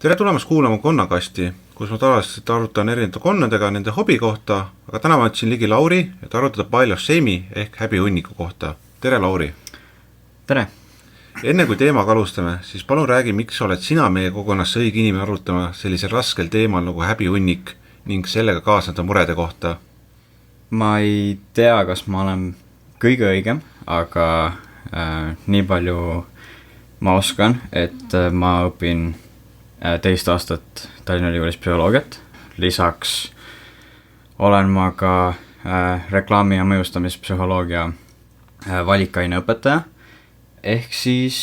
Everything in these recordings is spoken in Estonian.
Tere tulemast kuulama Konnakasti, kus ma tavaliselt arutan erinevate konnadega nende hobi kohta, aga täna ma võtsin ligi Lauri, et arutada Pile of Shame'i ehk häbihunniku kohta. Tere, Lauri! Tere! Enne kui teemaga alustame, siis palun räägi, miks oled sina meie kogukonnas õige inimene arutama sellisel raskel teemal nagu häbihunnik ning sellega kaasneda murede kohta? Ma ei tea, kas ma olen kõige õigem, aga nii palju ma oskan, et ma õpin teist aastat Tallinna Ülikoolis psühholoogiat. Lisaks olen ma ka reklaami- ja mõjustamispsühholoogia valikaine õpetaja. Ehk siis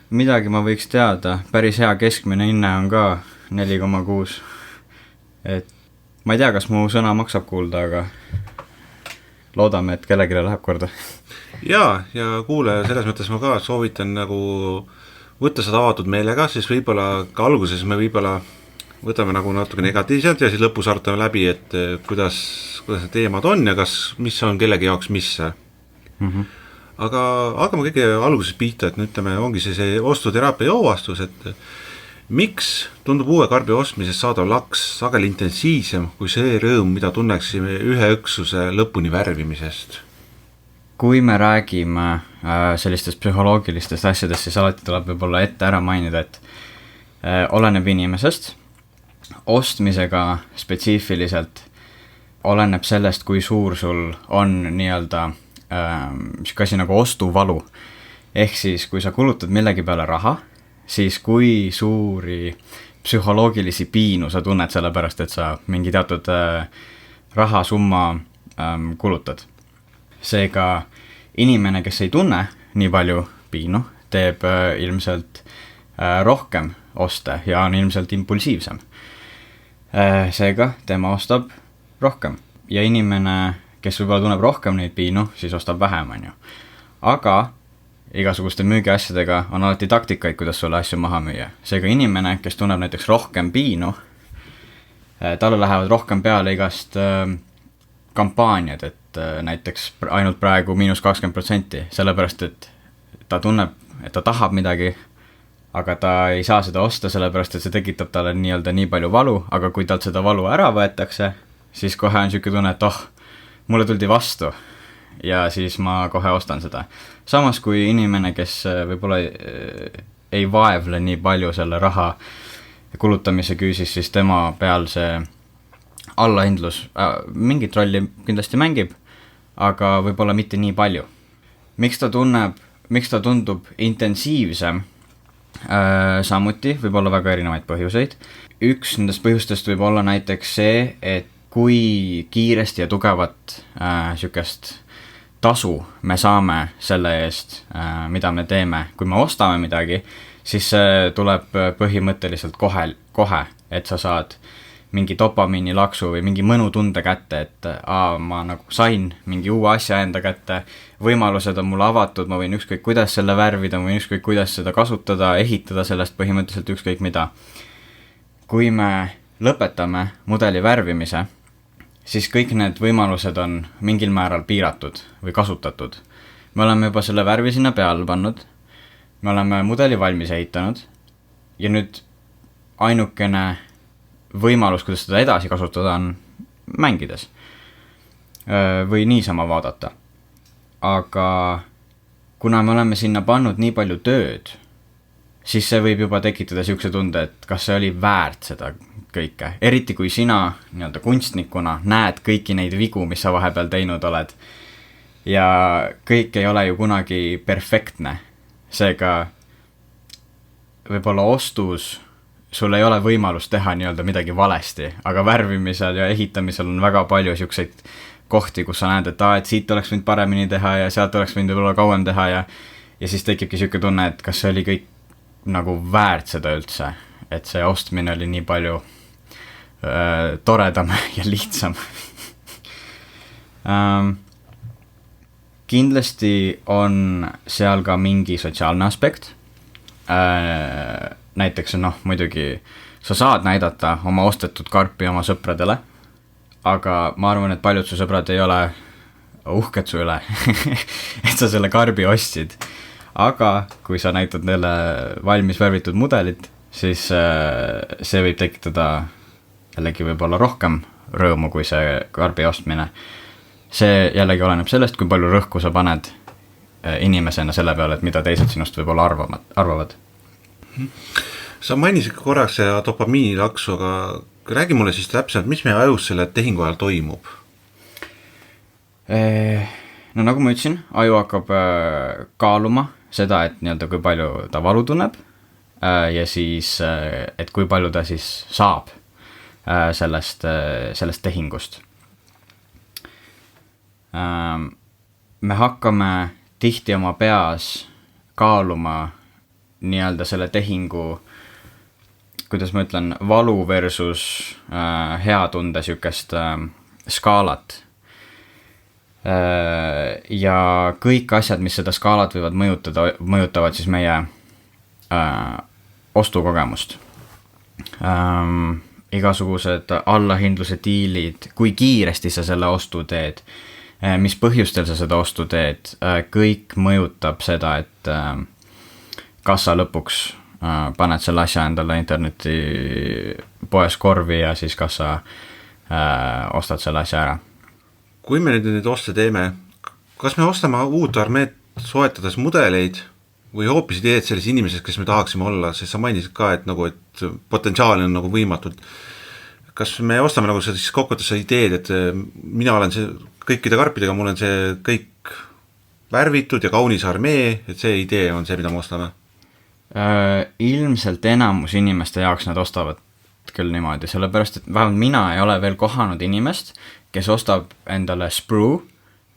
midagi ma võiks teada. Päris hea keskmine hinne on ka 4,6. Et ma ei tea, kas mu sõna maksab kuulda, aga loodame, et kellelegi läheb korda. Ja kuule, selles mõttes ma ka soovitan nagu võtta seda avatud meelega, siis võib-olla ka alguses me võib-olla võtame nagu natuke negatiivselt ja siis lõpus arutame läbi, et kuidas need teemad on ja mis on kellegi jaoks mis. Aga hakkame kõige alguses pihta, et ütleme, ongi see ostuteraapia joovastus, et miks tundub uue karbi ostmisest saadav laks sageli intensiivsem kui see rõõm, mida tunneksime ühe üksuse lõpuni värvimisest? Kui me räägime sellistest psühholoogilistest asjadest, siis alati tuleb võib-olla ette ära mainida, et oleneb inimesest. Ostmisega spetsiifiliselt oleneb sellest, kui suur sul on nii-öelda asi nagu ostuvalu. Ehk siis, kui sa kulutad millegi peale raha, siis kui suuri psühholoogilisi piinu sa tunned selle pärast, et sa mingi teatud rahasumma kulutad. Seega inimene, kes ei tunne nii palju piinu, teeb ilmselt rohkem oste ja on ilmselt impulsiivsem. Seega tema ostab rohkem. Ja inimene, kes võib-olla tunneb rohkem neid piinu, siis ostab vähem, on ju. Aga igasuguste müügiasjadega on alati taktikaid, kuidas sulle asju maha müüa. Seega inimene, kes tunneb näiteks rohkem piinu, talle lähevad rohkem peale igast kampaaniad, et näiteks ainult praegu -20%, sellepärast, et ta tunneb, et ta tahab midagi, aga ta ei saa seda osta, sellepärast, et see tekitab talle nii-öelda nii palju valu, aga kui talt seda valu ära võetakse, siis kohe on selline tunne, et mulle tuldi vastu ja siis ma kohe ostan seda. Samas kui inimene, kes võib-olla ei vaevle nii palju selle raha kulutamise küüsis, siis tema peal see allahindlus mingit rolli kindlasti mängib, aga võib-olla mitte nii palju. Miks ta tundub intensiivsem? Samuti võib olla väga erinevaid põhjuseid. Üks nendest põhjustest võib olla näiteks see, et kui kiiresti ja tugevat sükest tasu me saame selle eest, mida me teeme. Kui me ostame midagi, siis see tuleb põhimõtteliselt kohe, et sa saad mingi dopamiini laksu või mingi mõnutunde kätte, et ma nagu sain mingi uue asja enda kätte, võimalused on mulle avatud, ma võin ükskõik kuidas selle värvida, ma võin ükskõik kuidas seda kasutada, ehitada sellest põhimõtteliselt ükskõik mida. Kui me lõpetame mudeli värvimise, siis kõik need võimalused on mingil määral piiratud või kasutatud. Me oleme juba selle värvi sinna peale pannud, me oleme mudeli valmis ehitanud ja nüüd ainukene võimalus, kuidas seda edasi kasutada, on mängides või niisama vaadata. Aga kuna me oleme sinna pannud nii palju tööd, siis see võib juba tekitada siukse tunde, et kas see oli väärt seda kõike. Eriti kui sina nii-öelda kunstnikuna näed kõiki neid vigu, mis sa vahepeal teinud oled. Ja kõik ei ole ju kunagi perfektne. Seega võib-olla ostus sul ei ole võimalust teha nii-öelda midagi valesti, aga värvimisel ja ehitamisel on väga palju siukseid kohti, kus sa näed, et siit oleks võinud paremini teha ja sealt oleks võinud võib-olla kauem teha ja siis tekibki siuke tunne, et kas see oli kõik nagu väärt seda üldse, et see ostmine oli nii palju toredam ja lihtsam. Kindlasti on seal ka mingi sotsiaalne aspekt. Näiteks muidugi sa saad näidata oma ostetud karpi oma sõpradele, aga ma arvan, et paljud su sõbrad ei ole uhked su üle, et sa selle karbi ostsid. Aga kui sa näitad neile valmis värvitud mudelit, siis see võib tekitada jällegi võib-olla rohkem rõõmu kui see karbi ostmine. See jällegi oleneb sellest, kui palju rõhku sa paned inimesena selle peale, et mida teised sinust võib-olla arvavad. Sa mainisid korraks seda dopamiinilaksu, aga räägi mulle siis täpselt, mis meie ajus selle tehingu ajal toimub? No nagu ma ütlesin, aju hakkab kaaluma seda, et nii-öelda kui palju ta valu tunneb ja siis, et kui palju ta siis saab sellest tehingust. Me hakkame tihti oma peas kaaluma nii-öelda selle tehingu, kuidas ma ütlen, valu versus hea tunde sükest skaalat. Ja kõik asjad, mis seda skaalat võivad mõjutavad siis meie ostukogemust. Igasugused allahindluse diilid, kui kiiresti sa selle ostu teed, mis põhjustel sa seda ostu teed, kõik mõjutab seda, et kas sa lõpuks paned selle asja endale interneti poes korvi ja siis kas sa ostad selle asja ära. Kui me nüüd oste teeme, kas me ostame uut armeed soetades mudeleid või hoopis ideed selles inimeses, kes me tahaksime olla, sest sa mainisid ka, et potentsiaal on nagu võimatud. Kas me ostame nagu siis kokkuvõttes ideed, et mina olen see kõikide karpidega, mul on see kõik värvitud ja kaunis armee, et see idee on see, mida me ostame? Ilmselt enamus inimeste jaoks nad ostavad küll niimoodi, sellepärast, et vähemalt mina ei ole veel kohanud inimest, kes ostab endale sprue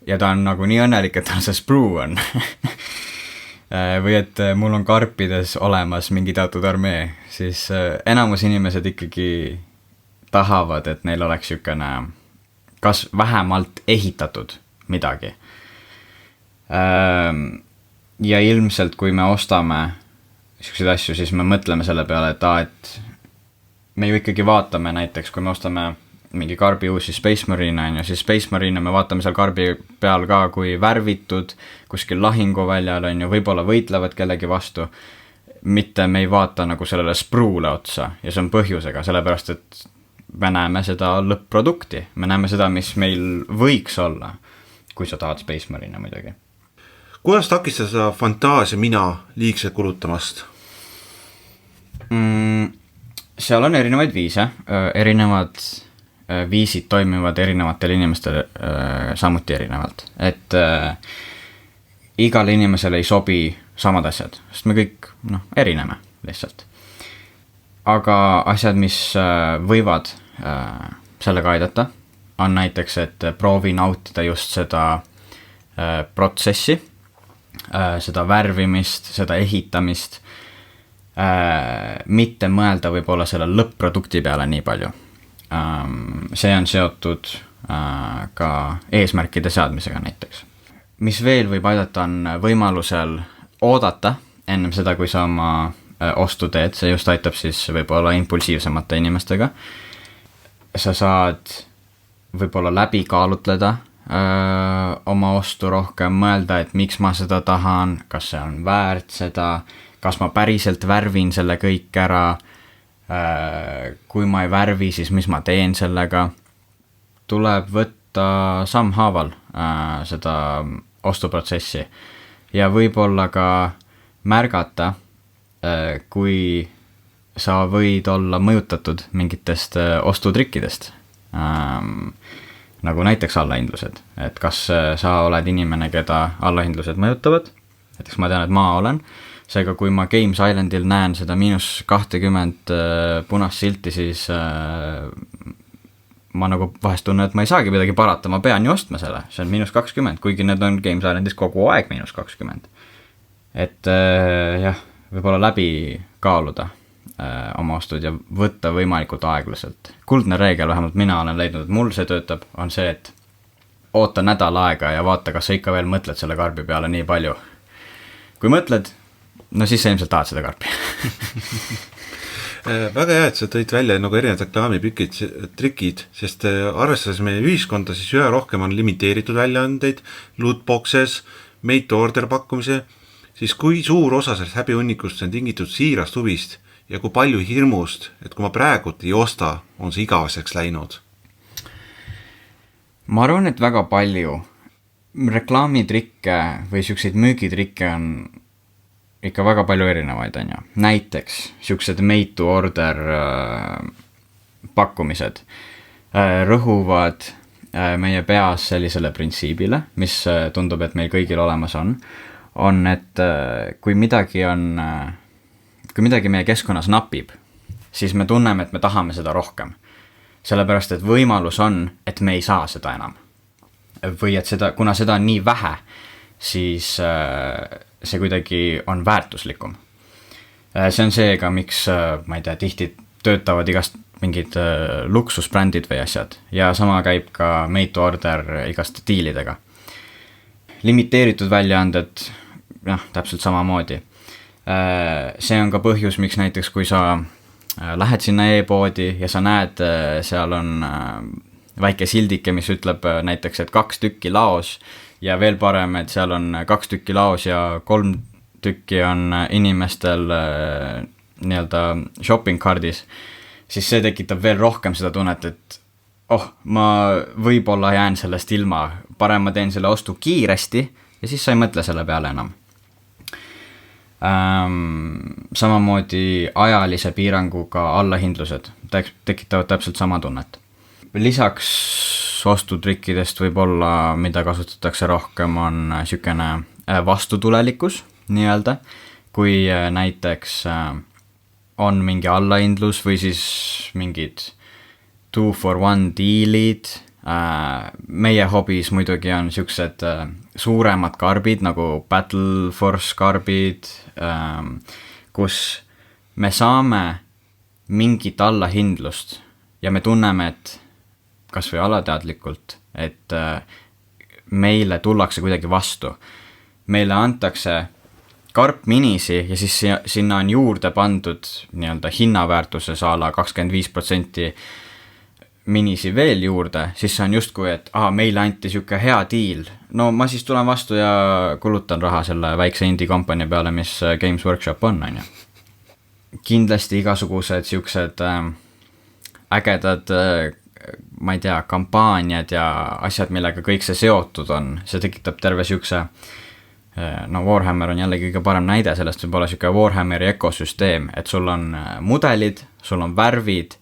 ja ta on nagu nii õnnelik, et tal see sprue on. Või et mul on karpides olemas mingi teatud armee, siis enamus inimesed ikkagi tahavad, et neil oleks sükene kas vähemalt ehitatud midagi. Ja ilmselt, kui me ostame selliseid asju, siis me mõtleme selle peale, et me ju ikkagi vaatame näiteks, kui me ostame mingi karbi uusi Space Marine, siis Space Marine me vaatame seal karbi peal ka, kui värvitud, kuskil lahinguväljal on ju, võib-olla võitlevad kellegi vastu, mitte me ei vaata nagu sellele spruule otsa ja see on põhjusega, sellepärast et me näeme seda lõpp-produkti, me näeme seda, mis meil võiks olla, kui sa tahad Space Marine muidugi. Kuidas takistada seda fantaasia mina liigselt kulutamast? Seal on erinevaid viise, erinevad viisid toimivad erinevatel inimestel samuti erinevalt, et igal inimesel ei sobi samad asjad, sest me kõik erineme lihtsalt. Aga asjad, mis võivad sellega aidata, on näiteks, et proovi nautida just seda protsessi, seda värvimist, seda ehitamist, mitte mõelda võib-olla selle lõpp-produkti peale nii palju. See on seotud ka eesmärkide seadmisega näiteks. Mis veel võib aidata, on võimalusel oodata ennem seda, kui sa oma ostu teed, see just aitab siis võib-olla impulsiivsemate inimestega. Sa saad võib-olla läbi kaalutleda oma ostu rohkem, mõelda, et miks ma seda tahan, kas see on väärt seda, kas ma päriselt värvin selle kõik ära, kui ma ei värvi, siis mis ma teen sellega. Tuleb võtta sammhaaval seda ostuprotsessi ja võib-olla ka märgata, kui sa võid olla mõjutatud mingitest ostutrikkidest, nagu näiteks allahindlused, et kas sa oled inimene, keda allahindlused mõjutavad, näiteks ma tean, et ma olen, seega kui ma Games Islandil näen seda -20 punast silti, siis ma nagu vahest tunnen, et ma ei saagi midagi parata, ma pean ju ostma selle, see on -20, kuigi need on Games Islandis kogu aeg -20. Et jah, võib-olla läbi kaaluda oma ostud ja võtta võimalikult aeglaselt. Kuldne reegel, vähemalt mina olen leidnud, et mul see töötab, on see, et oota nädal aega ja vaata, kas sa ikka veel mõtled selle karbi peale nii palju. Kui mõtled, no siis sa ilmselt tahad seda karpi. Väga hea, et sa tõid välja nagu erinevad reklaamipikid, trikid, sest arvestades meie ühiskonda, siis üha rohkem on limiteeritud väljaandeid, lootboxes, made to order pakkumise, siis kui suur osa sellest häbihunnikust on tingitud siirast huvist ja kui palju hirmust, et kui ma praegult ei osta, on see igaveseks läinud? Ma arvan, et väga palju reklaamitrikke või siukseid müügitrikke on ikka väga palju erinevaid, on ju. Näiteks siuksed made to order pakkumised rõhuvad meie peas sellisele printsiibile, mis tundub, et meil kõigil olemas on, et kui midagi meie keskkonnas napib, siis me tunneme, et me tahame seda rohkem. Sellepärast, et võimalus on, et me ei saa seda enam. Või et kuna seda on nii vähe, siis see kuidagi on väärtuslikum. See on seega, miks, ma ei tea, tihti töötavad igast mingid luksusbrändid või asjad ja sama käib ka made to order igast diilidega. Limiteeritud väljaanded, täpselt samamoodi. See on ka põhjus, miks näiteks kui sa lähed sinna e-poodi ja sa näed, seal on väike sildike, mis ütleb näiteks, et 2 tükki laos ja veel parem, et seal on 2 tükki laos ja 3 tükki on inimestel nii-öelda shopping cardis, siis see tekitab veel rohkem seda tunnet, et ma võib-olla jään sellest ilma, parem ma teen selle ostu kiiresti ja siis sa ei mõtle selle peale enam. Samamoodi ajalise piiranguga allahindlused tekitavad täpselt sama tunnet. Lisaks ostutrikkidest võib-olla, mida kasutatakse rohkem, on sükene vastutulelikkus nii-öelda, kui näiteks on mingi allahindlus või siis mingid 2 for 1 diilid. Meie hobis muidugi on siuksed suuremad karbid nagu Battle Force karbid, kus me saame mingit allahindlust ja me tunneme, et kas või alateadlikult, et meile tullakse kuidagi vastu. Meile antakse karp minisi ja siis sinna on juurde pandud nii-öelda hinnaväärtuses ala 25% minisi veel juurde, siis see on justkui, et meile anti siuke hea diil. No ma siis tulen vastu ja kulutan raha selle väikse indie kompanii peale, mis Games Workshop on ju. Kindlasti igasugused siuksed ägedad, ma ei tea, kampaaniad ja asjad, millega kõik see seotud on. See tekitab terve siukse, Warhammer on jällegi kõige parem näide, sellest võib olla siuke Warhammeri ökosüsteem, et sul on mudelid, sul on värvid,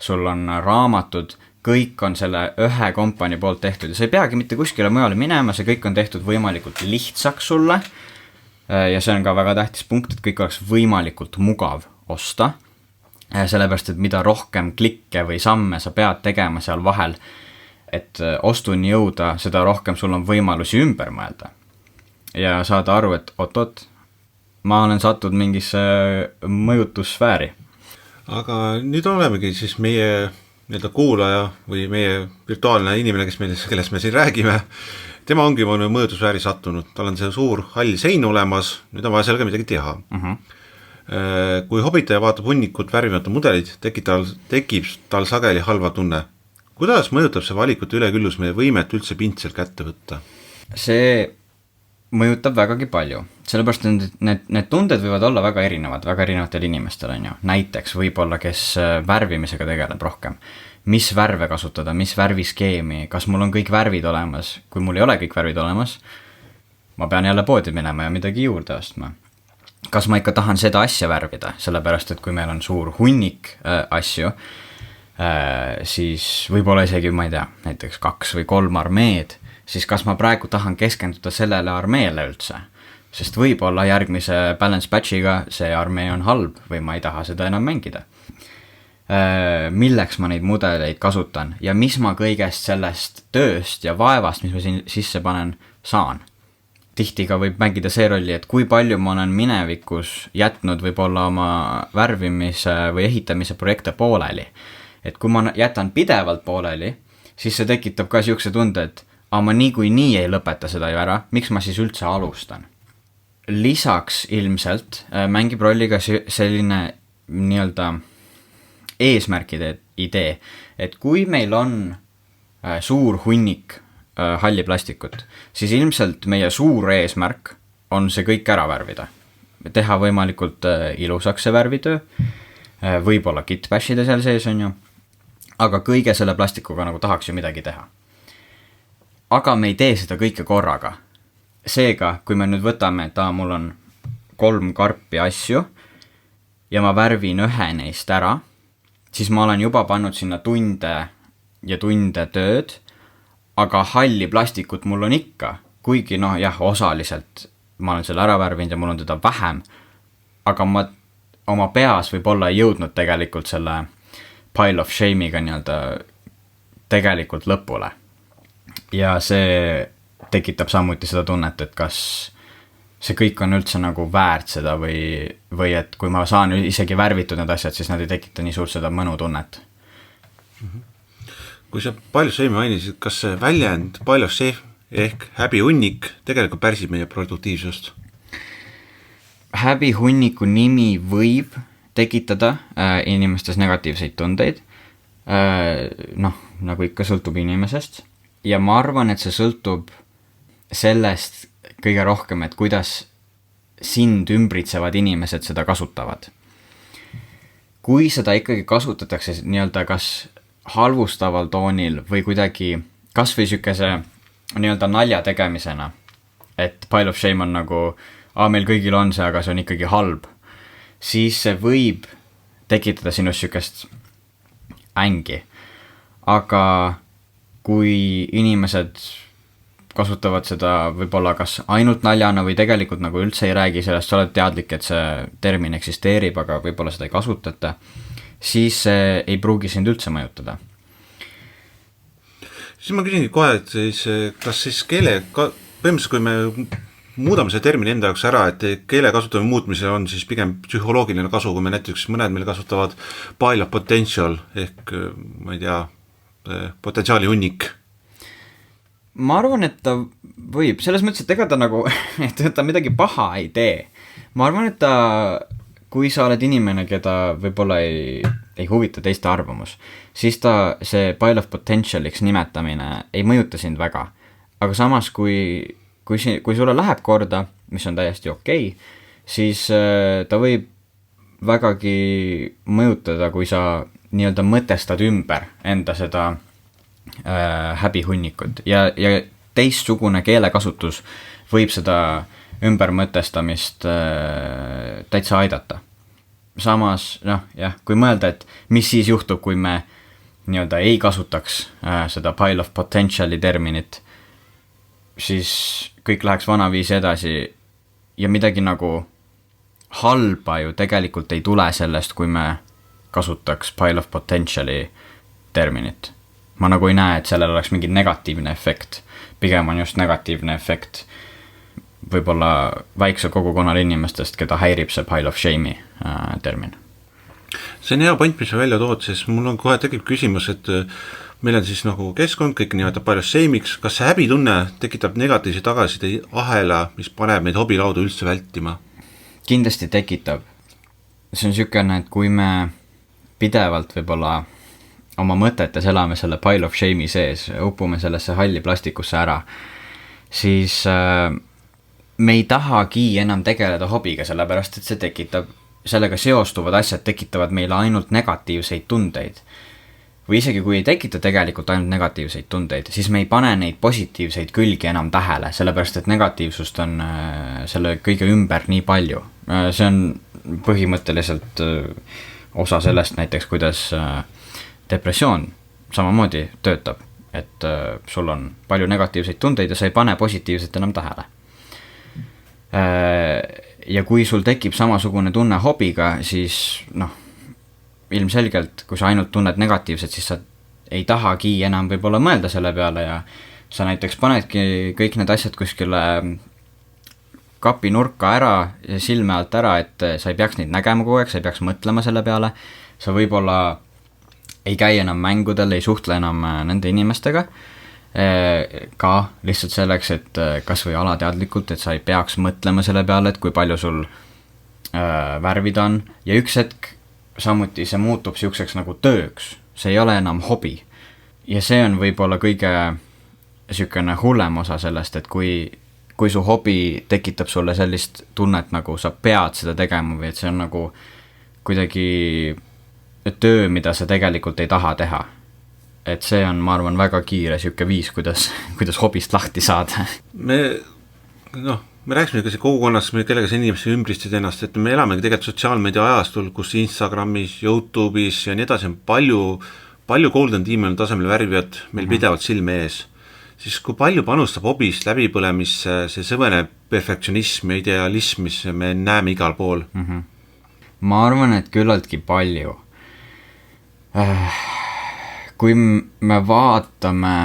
sul on raamatud, kõik on selle ühe kompanii poolt tehtud ja sa ei peagi mitte kuskile mujale minema, see kõik on tehtud võimalikult lihtsaks sulle ja see on ka väga tähtis punkt, et kõik oleks võimalikult mugav osta, sellepärast, et mida rohkem klikke või samme sa pead tegema seal vahel, et ostuni jõuda, seda rohkem sul on võimalusi ümber mõelda ja saada aru, et oot, ma olen sattunud mingisse mõjutussfääri. Aga nüüd olemegi siis meie nii-öelda kuulaja või meie virtuaalne inimene, kellest me siin räägime, tema ongi mõjutusvääri sattunud, tal on see suur hall sein olemas, nüüd on vaja sellega midagi teha. Kui hobitaja vaatab hunnikut värvimata mudelid, tekib tal sageli halva tunne. Kuidas mõjutab see valikute üleküllus meie võimet üldse pintsel kätte võtta? See mõjutab vägagi palju, sellepärast need tunded võivad olla väga erinevatel inimestel on ju. Näiteks võib-olla, kes värvimisega tegeleb rohkem, mis värve kasutada, mis värviskeemi, kas mul on kõik värvid olemas, kui mul ei ole kõik värvid olemas, ma pean jälle poodi minema ja midagi juurde ostma. Kas ma ikka tahan seda asja värvida, sellepärast, et kui meil on suur hunnik asju, siis võib-olla isegi, ma ei tea, näiteks 2 või 3 armeed, siis kas ma praegu tahan keskenduda sellele armeele üldse, sest võib-olla järgmise balance patchiga see armee on halb või ma ei taha seda enam mängida. Milleks ma neid mudeleid kasutan ja mis ma kõigest sellest tööst ja vaevast, mis ma siin sisse panen, saan. Tihti ka võib mängida see rolli, et kui palju ma olen minevikus jätnud võib-olla oma värvimise või ehitamise projekte pooleli. Et kui ma jätan pidevalt pooleli, siis see tekitab ka siukse tunde, et ma nii ei lõpeta seda ju ära, miks ma siis üldse alustan. Lisaks ilmselt mängib rolli ka selline nii-öelda eesmärkide idee, et kui meil on suur hunnik halli plastikut, siis ilmselt meie suur eesmärk on see kõik ära värvida. Teha võimalikult ilusaks see värvitöö võib-olla kitbashida seal sees on ju, aga kõige selle plastikuga nagu tahaks ju midagi teha. Aga me ei tee seda kõike korraga. Seega, kui me nüüd võtame, et mul on 3 karpi asju ja ma värvin ühe neist ära, siis ma olen juba pannud sinna tunde ja tunde tööd, aga halli plastikut mul on ikka, kuigi noh jah, osaliselt ma olen selle ära värvinud ja mul on teda vähem, aga ma oma peas võib-olla ei jõudnud tegelikult selle pile of shame'iga nii-öelda tegelikult lõpule. Ja see tekitab samuti seda tunnet, et kas see kõik on üldse nagu väärt seda või et kui ma saan isegi värvitud need asjad, siis nad ei tekita nii suurt seda mõnutunnet. Kui sa pile of shame'i mainisid, kas see väljend pile of shame ehk häbihunnik tegelikult pärsib meie produktiivsust? Häbihunniku nimi võib tekitada inimestes negatiivseid tundeid, noh, nagu ikka sõltub inimesest, ja ma arvan, et see sõltub sellest kõige rohkem, et kuidas sind ümbritsevad inimesed seda kasutavad. Kui seda ikkagi kasutatakse nii-öelda kas halvustaval toonil või kuidagi kas või sükese nii-öelda nalja tegemisena, et pile of shame on nagu meil kõigil on see, aga see on ikkagi halb, siis see võib tekitada sinust sükest ängi. Aga kui inimesed kasutavad seda võib-olla kas ainult naljana või tegelikult nagu üldse ei räägi sellest, sa oled teadlik, et see termin eksisteerib, aga võib-olla seda ei kasutata, siis see ei pruugi sind üldse mõjutada. Siis ma küsingi kohe, et siis, kas siis põhimõtteliselt kui me muudame see termini enda jaoks ära, et keele kasutamise muutmise on siis pigem psühholoogiline kasu, kui me näiteks mõned meil kasutavad pile of potential ehk ma ei tea, potentsiaali hunnik. Ma arvan, et ta võib, selles mõttes, et ega ta nagu, et ta midagi paha ei tee. Ma arvan, et ta, kui sa oled inimene, keda võib-olla ei huvita teiste arvamus, siis ta see pile of potentialiks nimetamine ei mõjuta sind väga. Aga samas, kui sulle läheb korda, mis on täiesti okei, siis ta võib vägagi mõjutada, kui sa nii-öelda mõtestad ümber enda seda häbihunnikut ja teistsugune keelekasutus võib seda ümbermõtestamist täitsa aidata. Samas, noh, jah, kui mõelda, et mis siis juhtub, kui me nii-öelda ei kasutaks seda pile of potentiali terminit, siis kõik läheks vanaviisi edasi ja midagi nagu halba ju tegelikult ei tule sellest, kui me kasutaks pile of potentiali terminit. Ma nagu ei näe, et sellel oleks mingi negatiivne efekt. Pigem on just negatiivne efekt võib-olla väikse kogukonnal inimestest, keda häirib see pile of shame'i termin. See on hea point, mis sa välja tood, sest mul on kohe tekib küsimus, et meil on siis nagu keskkond, kõik nimetab pile of shame'iks, kas see häbitunne tekitab negatiivse tagasiside ahela, mis paneb meid hobilaudu üldse vältima? Kindlasti tekitab. See on sükene, et kui me pidevalt võib-olla oma mõtetes elame selle pile of shame'i sees, upume sellesse halli plastikusse ära, siis me ei tahagi enam tegeleda hobiga, sellepärast et see tekitab, sellega seostuvad asjad tekitavad meile ainult negatiivseid tundeid. Või isegi kui ei tekita tegelikult ainult negatiivseid tundeid, siis me ei pane neid positiivseid külgi enam tähele, sellepärast et negatiivsust on selle kõige ümber nii palju. See on põhimõtteliselt osa sellest näiteks, kuidas depressioon samamoodi töötab, et sul on palju negatiivseid tundeid ja sa ei pane positiivset enam tähele. Ja kui sul tekib samasugune tunne hobiga, siis noh, ilmselgelt, kui sa ainult tunned negatiivset, siis sa ei tahagi enam võib-olla mõelda selle peale ja sa näiteks panedki kõik need asjad kuskile kapi nurka ära ja silme alt ära, et sa ei peaks neid nägema kogu aeg, sa ei peaks mõtlema selle peale, sa võib-olla ei käi enam mängudel, ei suhtle enam nende inimestega, ka lihtsalt selleks, et kas või alateadlikult, et sa ei peaks mõtlema selle peale, et kui palju sul värvid on ja üks hetk samuti see muutub siukseks nagu tööks, see ei ole enam hobi ja see on võib-olla kõige sükene hullem osa sellest, et kui su hobi tekitab sulle sellist tunnet, nagu sa pead seda tegema või et see on nagu kuidagi töö, mida sa tegelikult ei taha teha. Et see on, ma arvan, väga kiire siuke viis, kuidas hobist lahti saada. Me rääkisime ka see kogukonnas, kellega sa inimesi ümbristasid ennast, et me elamegi tegelikult sotsiaalmeedia ajastul, kus Instagramis, YouTube'is ja nii edasi on palju Golden Demoni tasemel värvivad meil pidevalt silme ees. Siis kui palju panustab hobist läbipõlemisse see sõvene perfektsionism ja idealism, mis me näeme igal pool? Ma arvan, et küllaltki palju. Kui me vaatame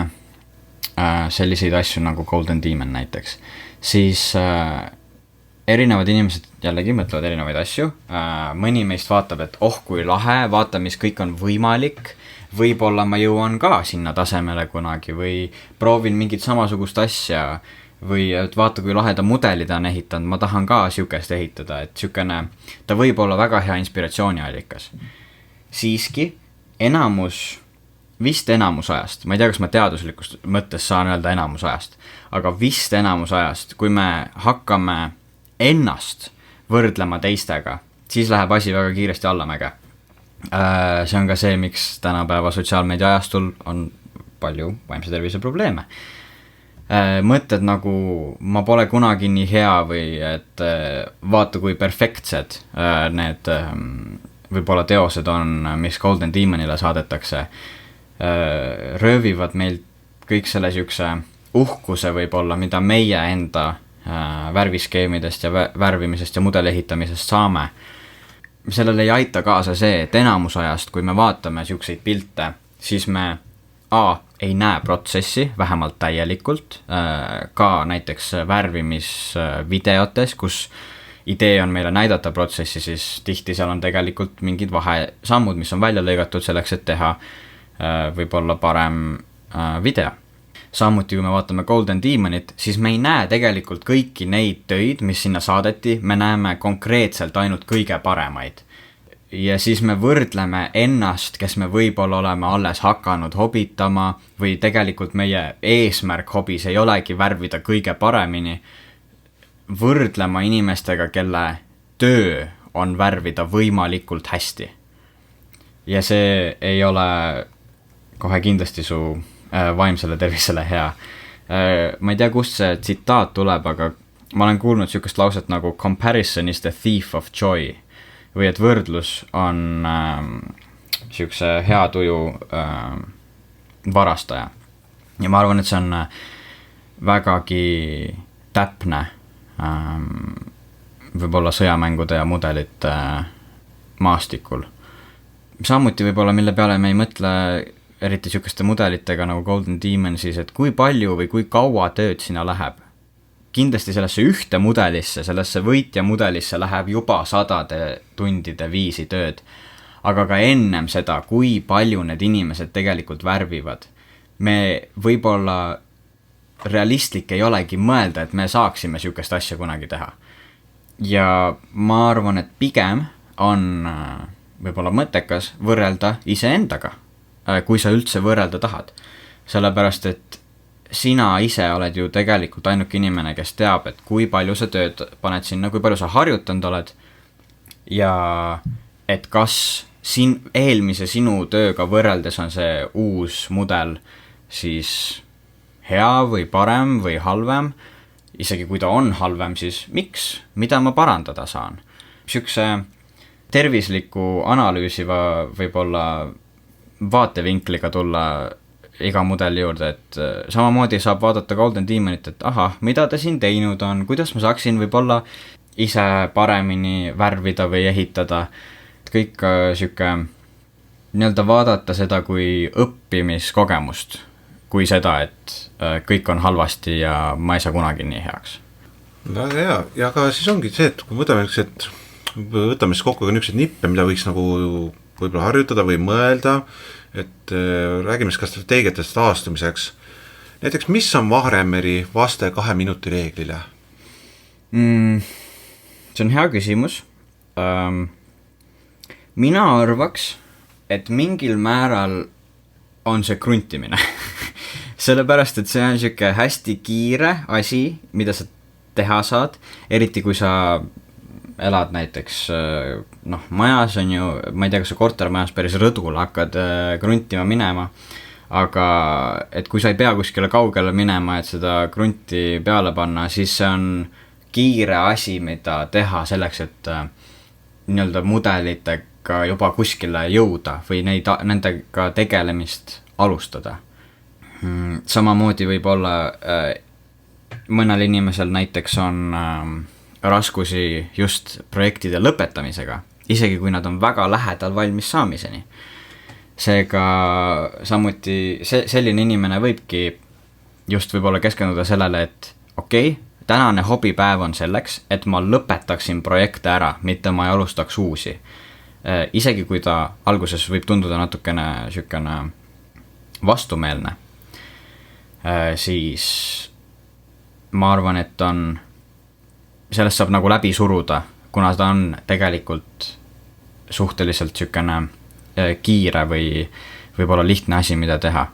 selliseid asju nagu Golden Demon näiteks, siis erinevad inimesed jällegi mõtlevad erinevaid asju. Mõni meist vaatab, et kui lahe, vaata, mis kõik on võimalik, võib-olla ma jõuan ka sinna tasemele kunagi või proovin mingit samasugust asja või et vaata, kui laheda mudeli ta on ehitanud, ma tahan ka siukest ehitada, et siukene, ta võib olla väga hea inspiratsiooniallikas. Siiski, vist enamus ajast, ma ei tea, kas ma teaduslikust mõttes saan öelda enamus ajast, aga vist enamus ajast, kui me hakkame ennast võrdlema teistega, siis läheb asi väga kiiresti allamäge. See on ka see, miks tänapäeva sotsiaalmeedia ajastul on palju vaimse tervise probleeme. Mõtted nagu ma pole kunagi nii hea või et vaata, kui perfektsed need võib-olla teosed on, mis Golden Demonile saadetakse, röövivad meil kõik selle siukse uhkuse võib-olla, mida meie enda värviskeemidest ja värvimisest ja mudeli ehitamisest saame. Sellele ei aita kaasa see, et enamus ajast, kui me vaatame siukseid pilte, siis me ei näe protsessi, vähemalt täielikult, ka näiteks värvimisvideotes, kus idee on meile näidata protsessi, siis tihti seal on tegelikult mingid vahesammud, mis on välja lõigatud selleks, et teha võib-olla parem video. Samuti, kui me vaatame Golden Demonit, siis me ei näe tegelikult kõiki neid töid, mis sinna saadeti, me näeme konkreetselt ainult kõige paremaid. Ja siis me võrdleme ennast, kes me võib-olla oleme alles hakanud hobitama või tegelikult meie eesmärk hobis ei olegi värvida kõige paremini, võrdlema inimestega, kelle töö on värvida võimalikult hästi. Ja see ei ole kohe kindlasti su vaimsele tervisele hea. Ma ei tea, kust see tsitaat tuleb, aga ma olen kuulnud siukest lauset nagu comparison is the thief of joy või et võrdlus on siukse hea tuju varastaja. Ja ma arvan, et see on vägagi täpne võib-olla sõjamängude ja mudelite maastikul. Samuti võib-olla, mille peale me ei mõtle eriti siukeste mudelitega nagu Golden Demon, siis et kui palju või kui kaua tööd sinna läheb. Kindlasti sellesse ühte mudelisse, sellesse võitja mudelisse läheb juba 100 tundide viisi tööd. Aga ka ennem seda, kui palju need inimesed tegelikult värvivad. Me võib-olla realistlik ei olegi mõelda, et me saaksime siukest asja kunagi teha. Ja ma arvan, et pigem on võib-olla mõttekas võrrelda iseendaga, kui sa üldse võrrelda tahad. Sellepärast, et sina ise oled ju tegelikult ainuke inimene, kes teab, et kui palju sa tööd paned sinna, kui palju sa harjutanud oled ja et kas eelmise sinu tööga võrreldes on see uus mudel siis hea või parem või halvem. Isegi kui ta on halvem, siis miks? Mida ma parandada saan? Siukse tervisliku analüüsiva võib-olla vaatevinkliga tulla iga mudeli juurde, et samamoodi saab vaadata Golden Demonit, et mida ta siin teinud on, kuidas ma saaksin võib-olla ise paremini värvida või ehitada. Kõik siuke nii-öelda vaadata seda kui õppimiskogemust, kui seda, et kõik on halvasti ja ma ei saa kunagi nii heaks. Väga hea, ja ka siis ongi see, et kui võtame siis kokku ka niisuguseid nippe, mida võiks nagu võib-olla harjutada või mõelda, et räägime siis ka strateegiatest aastumiseks. Näiteks, mis on Vahremeri vaste 2 minuti reeglile? See on hea küsimus. Mina arvaks, et mingil määral on see kruntimine. Sellepärast, et see on siuke hästi kiire asi, mida sa teha saad, eriti kui sa elad näiteks noh, majas on ju, ma ei tea, kas sa kortermajas päris rõdule hakkad kruntima minema, aga et kui sa ei pea kuskile kaugele minema, et seda krunti peale panna, siis see on kiire asi, mida teha selleks, et nii-öelda mudelitega juba kuskile jõuda või nendega tegelemist alustada. Samamoodi võib olla mõnel inimesel näiteks on raskusi just projektide lõpetamisega, isegi kui nad on väga lähedal valmis saamiseni. Seega samuti selline inimene võibki just võib-olla keskenduda sellele, et okei, tänane hobipäev on selleks, et ma lõpetaksin projekte ära, mitte ma ei alustaks uusi. Isegi kui ta alguses võib tunduda natukene sükene vastumeelne, siis ma arvan, et sellest saab nagu läbi suruda, kuna ta on tegelikult suhteliselt sükene kiire või võib-olla lihtne asi, mida teha.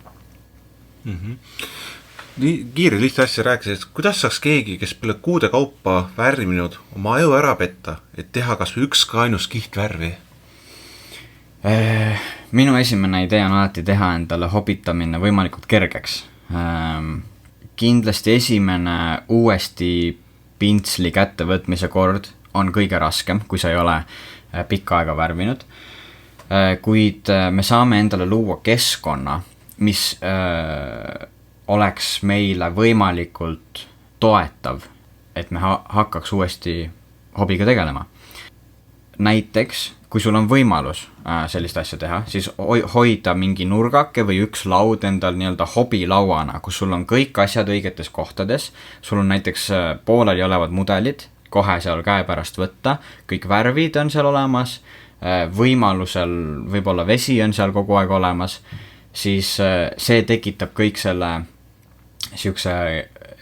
Nii kiire lihtne asja rääkisid, kuidas saaks keegi, kes pole kuude kaupa värvinud, oma aju ära petta, et teha kas või üks ka ainus kihtvärvi? Minu esimene idee on alati teha endale hobitamine võimalikult kergeks. Kindlasti esimene uuesti pintsli kätte võtmise kord on kõige raskem, kui sa ei ole pikka aega värvinud. Kuid me saame endale luua keskkonna, mis oleks meile võimalikult toetav, et me hakkaks uuesti hobiga tegelema. Näiteks, kui sul on võimalus sellist asja teha, siis hoida mingi nurgake või üks laud endal nii-öelda hobilauana, kus sul on kõik asjad õigetes kohtades, sul on näiteks pooleli olevad mudelid, kohe seal käepärast võtta, kõik värvid on seal olemas, võimalusel võib-olla vesi on seal kogu aeg olemas, siis see tekitab kõik selle siukse,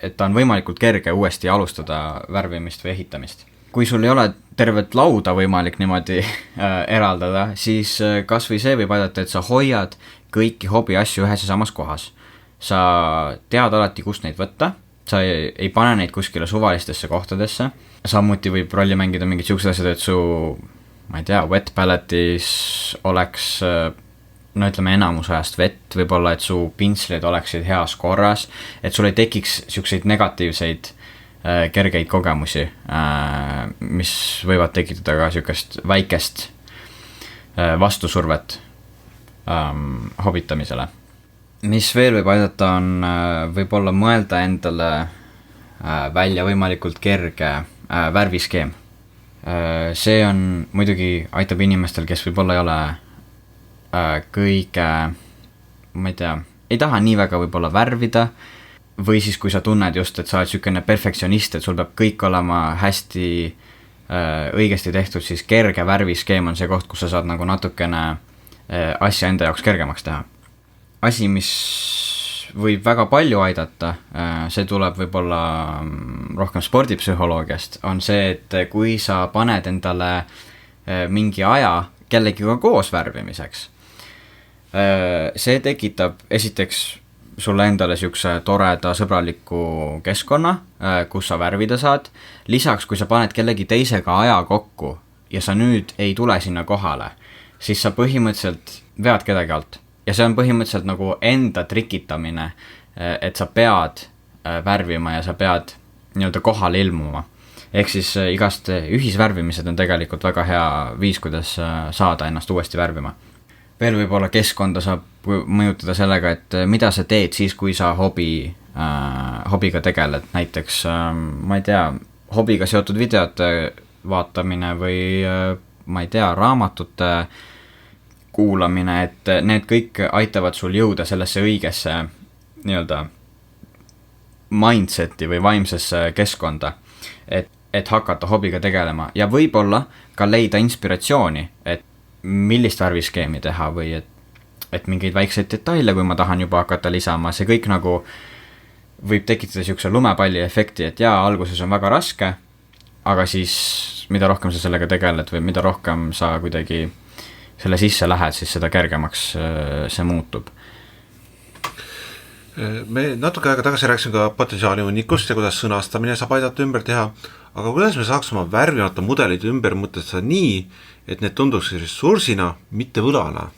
et ta on võimalikult kerge uuesti alustada värvimist või ehitamist. Kui sul ei ole tervet lauda võimalik niimoodi eraldada, siis kas või see võib aidata, et sa hoiad kõiki hobi asju ühes ja samas kohas. Sa tead alati, kust neid võtta, sa ei pane neid kuskile suvalistesse kohtadesse, samuti võib rolli mängida mingid siuksed asjad, et su, ma ei tea, wet palletis oleks, no ütleme enamus ajast vett, võib-olla, et su pintslid oleksid heas korras, et sul ei tekiks siukseid negatiivseid kergeid kogemusi, mis võivad tekitada ka siukest väikest vastusurvet hobitamisele. Mis veel võib aidata, on võib-olla mõelda endale välja võimalikult kerge värviskeem. See on muidugi aitab inimestel, kes võib-olla ei ole kõige, ma ei tea, ei taha nii väga võib-olla värvida, või siis kui sa tunned just, et sa oled sükene perfektsionist, et sul peab kõik olema hästi õigesti tehtud, siis kerge värviskeem on see koht, kus sa saad nagu natukene asja enda jaoks kergemaks teha. Asi, mis võib väga palju aidata, see tuleb võib-olla rohkem spordipsühholoogiast, on see, et kui sa paned endale mingi aja kellegiga koos värvimiseks, see tekitab esiteks sulle endale siukse toreda sõbraliku keskkonna, kus sa värvida saad. Lisaks, kui sa paned kellegi teisega aja kokku ja sa nüüd ei tule sinna kohale, siis sa põhimõtteliselt vead kedagi alt. Ja see on põhimõtteliselt nagu enda trikitamine, et sa pead värvima ja sa pead nii-öelda kohale ilmuma. Ehk siis igast ühisvärvimised on tegelikult väga hea viis, kuidas saada ennast uuesti värvima. Veel võib-olla keskkonda saab mõjutada sellega, et mida sa teed siis, kui sa hobiga tegeled. Näiteks, ma ei tea, hobiga seotud videote vaatamine või ma ei tea, raamatute kuulamine, et need kõik aitavad sul jõuda sellesse õigesse nii-öelda mindseti või vaimsesse keskkonda, et hakata hobiga tegelema ja võib-olla ka leida inspiratsiooni, et millist värviskeemi teha või et mingeid väikseid detaile, kui ma tahan juba hakata lisama, see kõik nagu võib tekitada siukse lumepalli efekti, et jaa, alguses on väga raske, aga siis mida rohkem sa sellega tegeled või mida rohkem sa kuidagi selle sisse lähed, siis seda kergemaks see muutub. Me natuke aega tagasi rääkisime ka potentsiaali hunnikust ja kuidas sõnastamine saab aidata ümber teha, aga kuidas me saaks oma värvimata mudelid ümber mõtestada nii, et need tunduks ressursina, mitte võlana?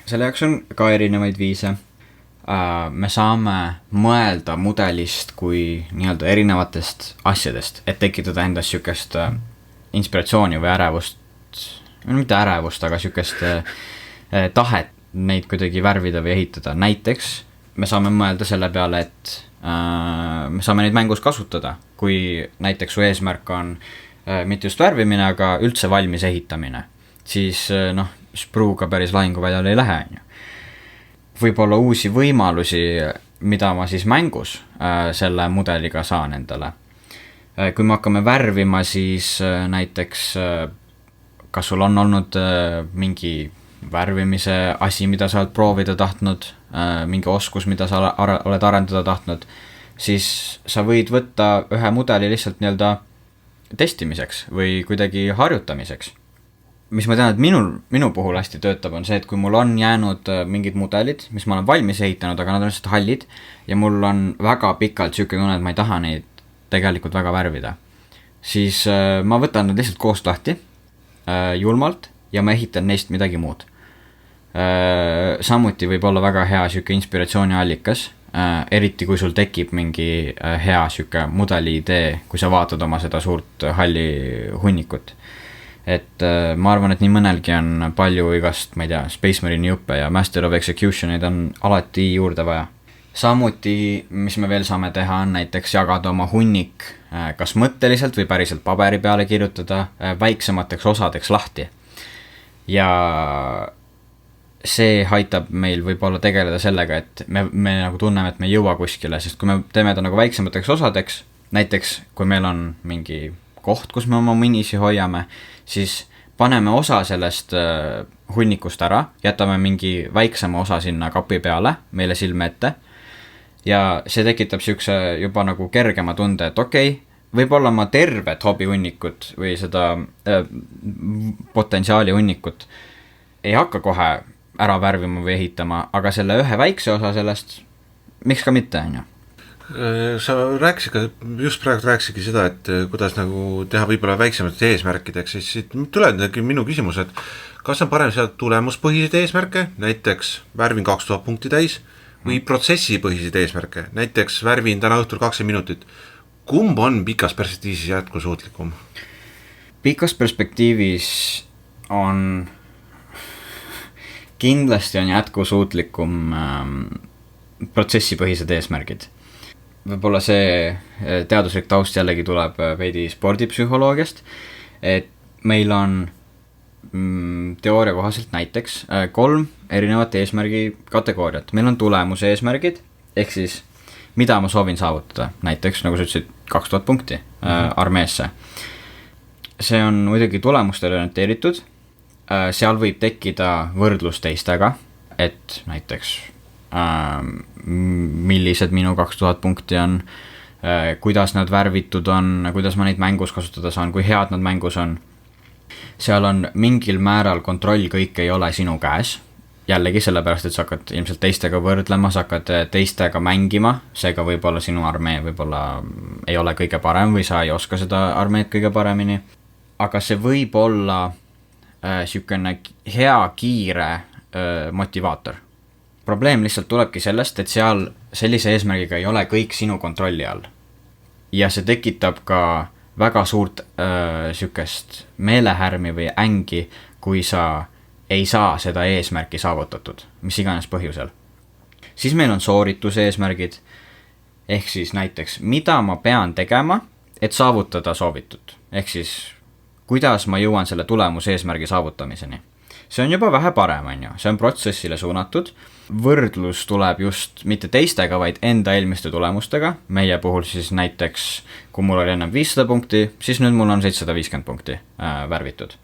Selle jaoks on ka erinevaid viise. Me saame mõelda mudelist kui nii-öelda erinevatest asjadest, et tekitada endas sükest inspiratsiooni või ärevust, mitte ärevust, aga sükest tahet neid kuidagi värvida või ehitada. Näiteks me saame mõelda selle peale, et me saame neid mängus kasutada, kui näiteks su eesmärk on mitte just värvimine, aga üldse valmis ehitamine, siis spruuga päris lahinguväljal ei lähe. Võib-olla uusi võimalusi, mida ma siis mängus selle mudeliga saan endale. Kui me hakkame värvima, siis näiteks kas sul on olnud mingi värvimise asi, mida sa oled proovida tahtnud, mingi oskus, mida sa oled arendada tahtnud, siis sa võid võtta ühe mudeli lihtsalt nii-öelda testimiseks või kuidagi harjutamiseks. Mis ma tean, et minu puhul hästi töötab, on see, et kui mul on jäänud mingid mudelid, mis ma olen valmis ehitanud, aga nad on lihtsalt hallid ja mul on väga pikalt siuke tunne, et ma ei taha neid tegelikult väga värvida, siis ma võtan nad lihtsalt koost lahti julmalt ja ma ehitan neist midagi muud. Samuti võib olla väga hea siuke inspiratsiooni allikas, eriti kui sul tekib mingi hea siuke mudeli idee, kui sa vaatad oma seda suurt halli hunnikut. Et ma arvan, et nii mõnelgi on palju igast, ma ei tea, Space Marine'i juppe ja Master of Execution'id on alati juurde vaja. Samuti, mis me veel saame teha, on näiteks jagada oma hunnik kas mõtteliselt või päriselt paberi peale kirjutada väiksemateks osadeks lahti. Ja see aitab meil võib-olla tegeleda sellega, et me nagu tunneme, et me ei jõua kuskile, sest kui me teeme ta nagu väiksemateks osadeks, näiteks kui meil on mingi koht, kus me oma minisi hoiame, siis paneme osa sellest hunnikust ära, jätame mingi väiksema osa sinna kapi peale, meile silme ette, ja see tekitab siukse juba nagu kergema tunde, et okei, võib-olla ma tervet hobihunnikut või seda potentsiaali hunnikut ei hakka kohe ära värvima või ehitama, aga selle ühe väikse osa sellest, miks ka mitte, on ju? Sa just praegu rääkisigi seda, et kuidas nagu teha võib-olla väiksematest eesmärkideks, siis tuledagi minu küsimus, et kas on parem sealt tulemuspõhiseid eesmärke, näiteks värvin 2000 punkti täis, või protsessipõhiseid eesmärke, näiteks värvin täna õhtul 20 minutit. Kumb on pikas perspektiivis jätkusuutlikum? Pikas perspektiivis on kindlasti on jätkusuutlikum protsessipõhised eesmärgid. Võib-olla see teaduslik taust jällegi tuleb veidi spordipsühholoogiast, et meil on teooria kohaselt näiteks 3 erinevat eesmärgi kategooriat. Meil on tulemuse eesmärgid, ehk siis mida ma soovin saavutada, näiteks nagu sa ütlesid 2000 punkti armeesse. See on muidugi tulemustele orienteeritud, seal võib tekkida võrdlus teistega, et näiteks millised minu 2000 punkti on, kuidas nad värvitud on, kuidas ma neid mängus kasutada saan, kui head nad mängus on. Seal on mingil määral kontroll, kõik ei ole sinu käes, jällegi sellepärast, et sa hakkad ilmselt teistega võrdlema, sa hakkad teistega mängima, seega võib-olla sinu armee võib-olla ei ole kõige parem või sa ei oska seda armeed kõige paremini, aga see võib olla siukene hea kiire motivaator. Probleem lihtsalt tulebki sellest, et seal sellise eesmärgiga ei ole kõik sinu kontrolli all. Ja see tekitab ka väga suurt siukest meelehärmi või ängi, kui sa ei saa seda eesmärki saavutatud, mis iganes põhjusel. Siis meil on soorituse eesmärgid, ehk siis näiteks, mida ma pean tegema, et saavutada soovitud. Ehk siis, kuidas ma jõuan selle tulemuse eesmärgi saavutamiseni. See on juba vähe parem, on ju. See on protsessile suunatud. Võrdlus tuleb just mitte teistega, vaid enda eelmiste tulemustega. Meie puhul siis näiteks, kui mul oli ennem 500 punkti, siis nüüd mul on 750 punkti värvitud.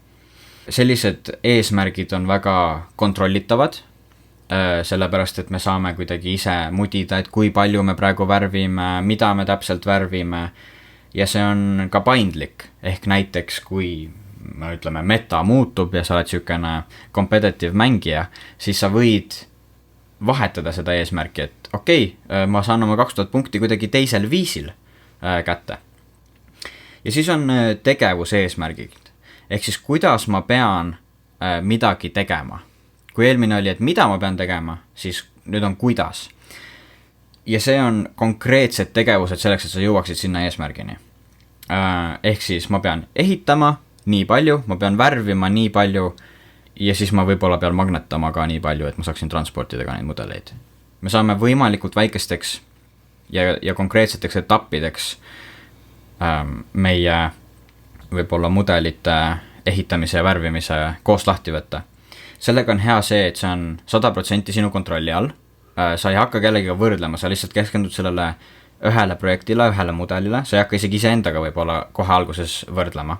Sellised eesmärgid on väga kontrollitavad, sellepärast, et me saame kuidagi ise mudida, et kui palju me praegu värvime, mida me täpselt värvime, ja see on ka paindlik. Ehk näiteks, kui me ütleme, meta muutub ja sa oled siukene competitive mängija, siis sa võid vahetada seda eesmärki, et okei, ma saan oma 2000 punkti kuidagi teisel viisil kätte. ja siis on tegevuse eesmärgid. Ehk siis kuidas ma pean midagi tegema. Kui eelmine oli, et mida ma pean tegema, siis nüüd on kuidas. Ja see on konkreetsed tegevused selleks, et sa jõuaksid sinna eesmärgini. Ehk siis ma pean ehitama nii palju, ma pean värvima nii palju ja siis ma võib-olla pean magnetama ka nii palju, et ma saaksin transportida ka neid mudeleid. Me saame võimalikult väikesteks ja konkreetseteks etappideks meie võib-olla mudelite ehitamise ja värvimise koos lahti võtta. Sellega on hea see, et see on 100% sinu kontrolli all. Sa ei hakka kellegiga võrdlema, sa lihtsalt keskendud sellele ühele projektile, ühele mudelile, sa ei hakka isegi iseendaga võib-olla kohe alguses võrdlema.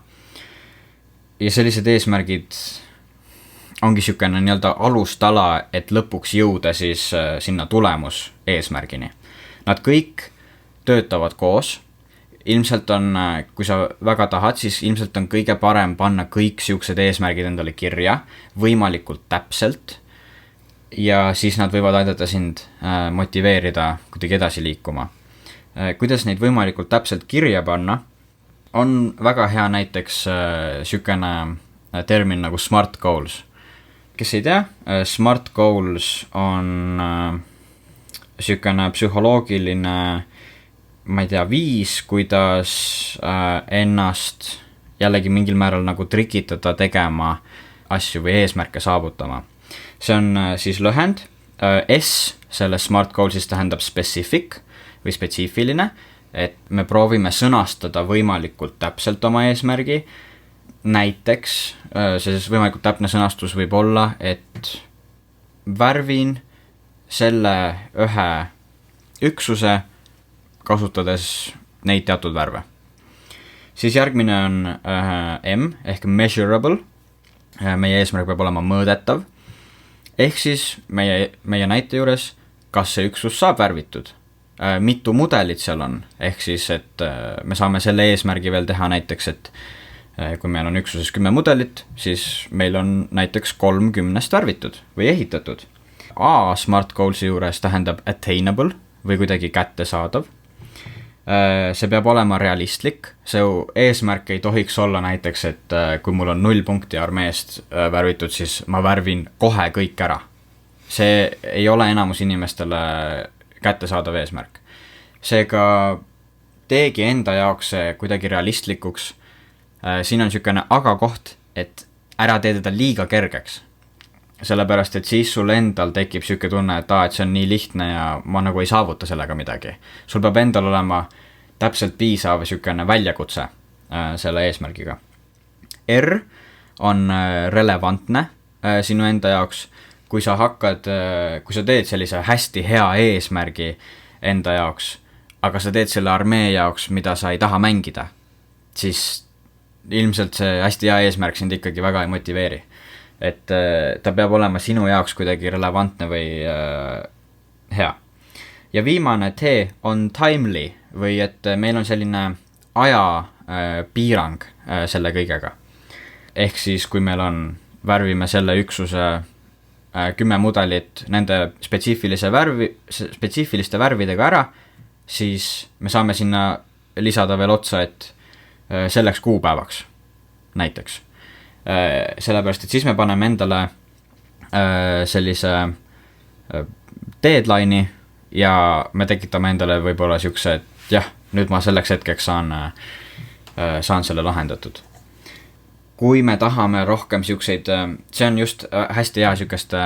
Ja sellised eesmärgid ongi niisugune nii-öelda alustala, et lõpuks jõuda siis sinna tulemus eesmärgini. Nad kõik töötavad koos. Ilmselt on, kui sa väga tahad, siis ilmselt on kõige parem panna kõik siuksed eesmärgid endale kirja võimalikult täpselt ja siis nad võivad aidata sind motiveerida kuidagi edasi liikuma. Kuidas neid võimalikult täpselt kirja panna, on väga hea näiteks siukene termin nagu smart goals. Kes ei tea, smart goals on siukene psühholoogiline ma ei tea, viis, kuidas ennast jällegi mingil määral nagu trikitada tegema asju või eesmärke saavutama. See on siis lühend. S selles smart goalsis tähendab specific või spetsiifiline, et me proovime sõnastada võimalikult täpselt oma eesmärgi. Näiteks, see võimalikult täpne sõnastus võib olla, et värvin selle ühe üksuse kasutades neid teatud värve. Siis järgmine on M ehk measurable. Meie eesmärk peab olema mõõdetav. Ehk siis meie näite juures, kas see üksus saab värvitud. Mitu mudelit seal on. Ehk siis, et me saame selle eesmärgi veel teha näiteks, et kui meil on üksuses 10 mudelit, siis meil on näiteks 30 värvitud või ehitatud. A smart goalsi juures tähendab attainable või kuidagi kättesaadav. See peab olema realistlik, see eesmärk ei tohiks olla näiteks, et kui mul on 0 punkti armeest värvitud, siis ma värvin kohe kõik ära. See ei ole enamus inimestele kättesaadav eesmärk. Seega teegi enda jaoks kuidagi realistlikuks. Siin on niisugune aga koht, et ära tee teda liiga kergeks. Sellepärast, et siis sul endal tekib siuke tunne, et see on nii lihtne ja ma nagu ei saavuta sellega midagi. Sul peab endal olema täpselt piisav siukene väljakutse selle eesmärgiga. R on relevantne sinu enda jaoks. Kui sa teed sellise hästi hea eesmärgi enda jaoks, aga sa teed selle armee jaoks, mida sa ei taha mängida, siis ilmselt see hästi hea eesmärk sind ikkagi väga ei motiveeri. Et ta peab olema sinu jaoks kuidagi relevantne või hea. Ja viimane T on timely või et meil on selline aja piirang selle kõigega. Ehk siis, kui meil on, värvime selle üksuse 10 mudelit nende spetsiifiliste värvidega ära, siis me saame sinna lisada veel otsa, et selleks kuupäevaks näiteks. Sellepärast, et siis me paneme endale sellise deadline'i ja me tekitame endale võib-olla siukse, et jah, nüüd ma selleks hetkeks saan selle lahendatud. Kui me tahame rohkem siukseid, see on just hästi hea siukeste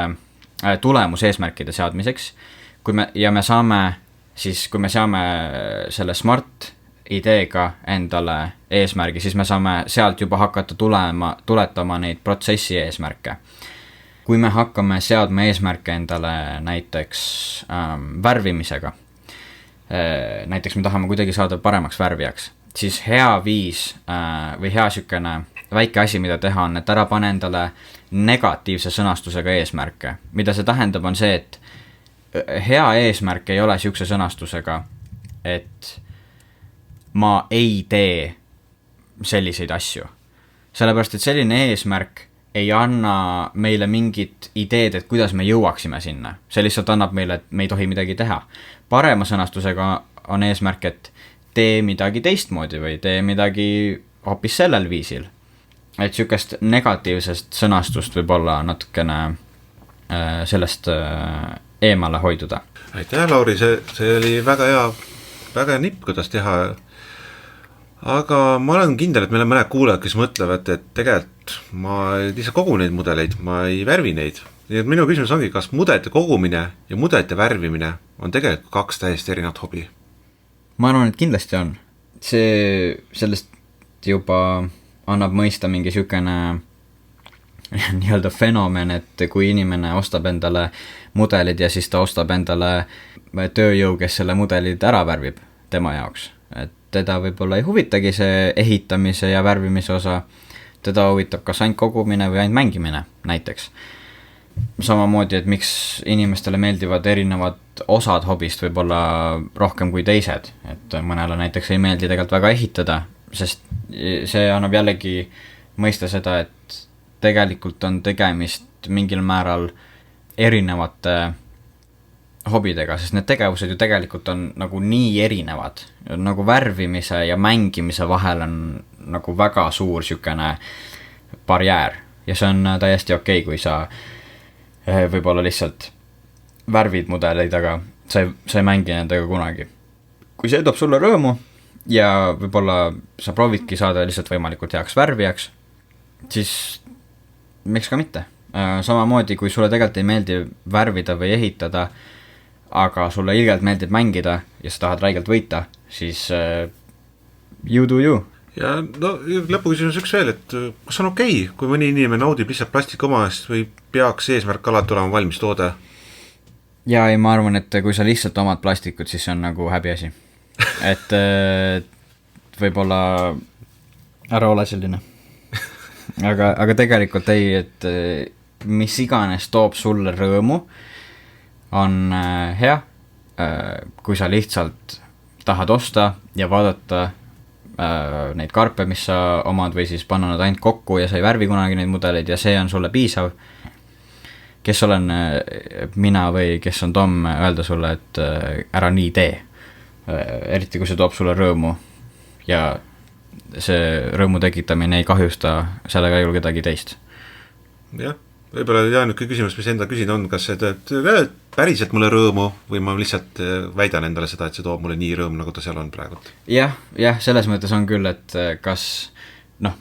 tulemuseesmärkide seadmiseks, kui me saame selle smart ideega endale eesmärgi, siis me saame sealt juba hakata tuletama neid protsessi eesmärke. Kui me hakkame seadma eesmärke endale näiteks värvimisega, näiteks me tahame kuidagi saada paremaks värvijaks, siis hea viis või hea siukene väike asi, mida teha on, et ära pane endale negatiivse sõnastusega eesmärke. Mida see tähendab on see, et hea eesmärk ei ole siukse sõnastusega, et ma ei tee selliseid asju. Sellepärast, et selline eesmärk ei anna meile mingit ideed, et kuidas me jõuaksime sinna. See lihtsalt annab meile, et me ei tohi midagi teha. Parema sõnastusega on eesmärk, et tee midagi teistmoodi või tee midagi hoopis sellel viisil. Et sükest negatiivsest sõnastust võib olla natukene sellest eemale hoiduda. Aitäh, Lauri, see oli väga hea nipp, kuidas teha. Aga ma olen kindel, et meil on mõned kuulajad, kes mõtlevad, et tegelikult ma lihtsalt kogun neid mudeleid, ma ei värvi neid. Nii et minu küsimus ongi, kas mudelite kogumine ja mudelite värvimine on tegelikult 2 täiesti erinevat hobi? Ma arvan, et kindlasti on. Sellest juba annab mõista mingi sükene nii-öelda fenomen, et kui inimene ostab endale mudelid ja siis ta ostab endale tööjõu, kes selle mudelid ära värvib tema jaoks. Et teda võib-olla ei huvitagi see ehitamise ja värvimise osa, teda huvitab kas ainult kogumine või ainult mängimine näiteks. Samamoodi, et miks inimestele meeldivad erinevad osad hobist võib-olla rohkem kui teised, et mõnele näiteks ei meeldi tegelikult väga ehitada, sest see annab jällegi mõista seda, et tegelikult on tegemist mingil määral erinevate hobidega, sest need tegevused ju tegelikult on nagu nii erinevad, nagu värvimise ja mängimise vahel on nagu väga suur sükene barjäär ja see on täiesti okei, kui sa võib-olla lihtsalt värvid mudeleid, aga sa ei mängi nendega kunagi. Kui see toob sulle rõõmu ja võib-olla sa proovidki saada lihtsalt võimalikult heaks värvijaks, siis miks ka mitte. Samamoodi, kui sulle tegelikult ei meeldi värvida või ehitada, aga sulle ilgelt meeldib mängida ja sa tahad räigelt võita, siis you do you. Ja no lõpuküsimus üks veel, et kas on okei, kui mõni inimene naudib lihtsalt plastik oma eest või peaks eesmärk alati olema valmis toode? Ja ei, ma arvan, et kui sa lihtsalt omad plastikut, siis see on nagu häbiasi. Et võib-olla ära ole selline. Aga tegelikult ei, et mis iganes toob sulle rõõmu, on hea, kui sa lihtsalt tahad osta ja vaadata neid karpe, mis sa omad või siis panna nad ainult kokku ja sa ei värvi kunagi neid mudeleid ja see on sulle piisav. Kes olen mina või kes on Tom öelda sulle, et ära nii tee. Eriti kui see toob sulle rõõmu ja see rõõmu tekitamine ei kahjusta sellega ju kedagi teist. Jah, võib-olla jäänuki küsimus, mis enda küsida on, kas see päriselt mulle rõõmu või ma lihtsalt väidan endale seda, et see toob mulle nii rõõm, nagu ta seal on praegu. Jah, selles mõttes on küll, et kas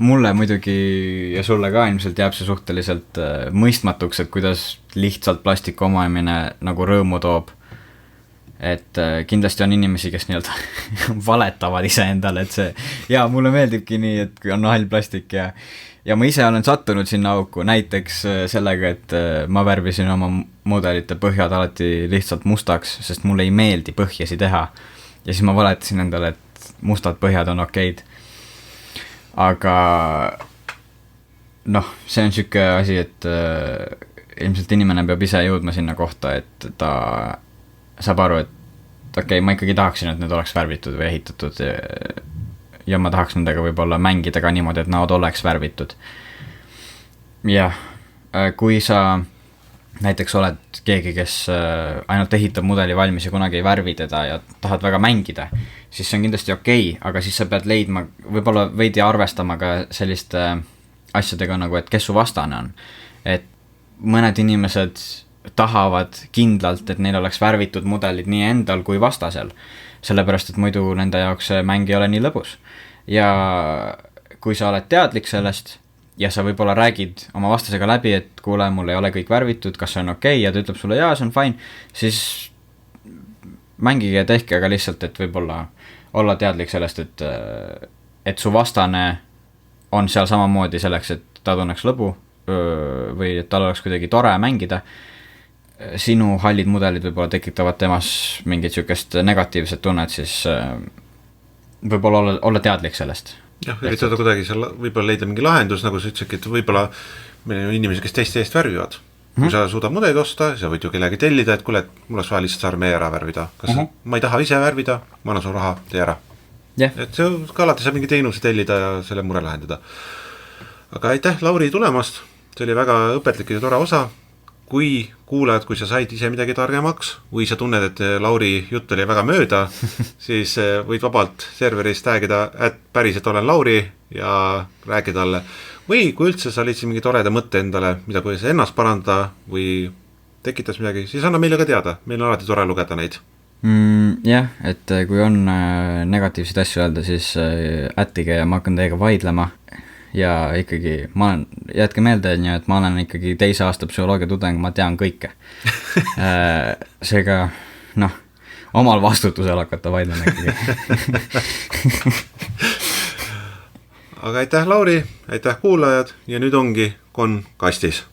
mulle muidugi ja sulle ka ilmselt jääb see suhteliselt mõistmatuks, et kuidas lihtsalt plastiku omamine nagu rõõmu toob. Et kindlasti on inimesi, kes nii-öelda valetavad ise endale, et see, jaa, mulle meeldibki nii, et kui on hall plastik ja ma ise olen sattunud sinna auku, näiteks sellega, et ma värvisin oma mudelite põhjad alati lihtsalt mustaks, sest mulle ei meeldi põhjasi teha. Ja siis ma valetasin endale, et mustad põhjad on okeid. Aga see on siuke asi, et ilmselt inimene peab ise jõudma sinna kohta, et ta saab aru, et okei, ma ikkagi tahaksin, et need oleks värvitud või ehitatud ja ma tahaks nendega võib-olla mängida ka niimoodi, et nad oleks värvitud. Jah, kui sa näiteks oled keegi, kes ainult ehitab mudeli valmis ja kunagi ei värvi teda ja tahad väga mängida, siis see on kindlasti okei, aga siis sa pead leidma, võib-olla veidi arvestama ka selliste asjadega nagu, et kes su vastane on. Et mõned inimesed tahavad kindlalt, et neil oleks värvitud mudelid nii endal kui vastasel, sellepärast, et muidu nende jaoks see mäng ei ole nii lõbus. Ja kui sa oled teadlik sellest ja sa võib-olla räägid oma vastasega läbi, et kuule, mul ei ole kõik värvitud, kas see on okei, ja ta ütleb sulle, jaa, see on fine, siis mängige ja tehke, aga lihtsalt, et võib-olla olla teadlik sellest, et su vastane on seal samamoodi selleks, et ta tunneks lõbu või et tal oleks kuidagi tore mängida. Sinu hallid mudelid võib-olla tekitavad temas mingit sükest negatiivset tunnet, siis võib-olla olla teadlik sellest. Jah, üritada kuidagi seal võib-olla leida mingi lahendus, nagu sa ütlesidki, et võib-olla meil on inimesi, kes teiste eest värvivad. Kui sa suudad mudelid osta, sa võid ju kellegi tellida, et kuule, et mul oleks vaja lihtsalt sarme ära värvida. Kas ma ei taha ise värvida, ma annan su raha, tee ära. Et see ka alati saab mingi teenuse tellida ja selle mure lahendada. Aga aitäh, Lauri, tulemast. See oli väga õpetlik ja tore osa. kui kuulad, kui sa said ise midagi targemaks või sa tunned, et Lauri jutt oli väga mööda, siis võid vabalt serverist tagida, et päriselt olen Lauri ja räägi talle. Või kui üldse sa leidsid mingi toreda mõtte endale, mida kuidas ennast parandada või tekitas midagi, siis anna meile ka teada, meil on alati tore lugeda neid. Jah, et kui on negatiivseid asju öelda, siis ättige ja ma hakkan teiega vaidlema. Ja ikkagi, jätke meelde, et ma olen ikkagi 2. aasta psühholoogia tudeng, ma tean kõike. Seega, omal vastutusel hakata vaidlema ikkagi. Aga aitäh, Lauri, aitäh kuulajad ja nüüd ongi Kon kastis.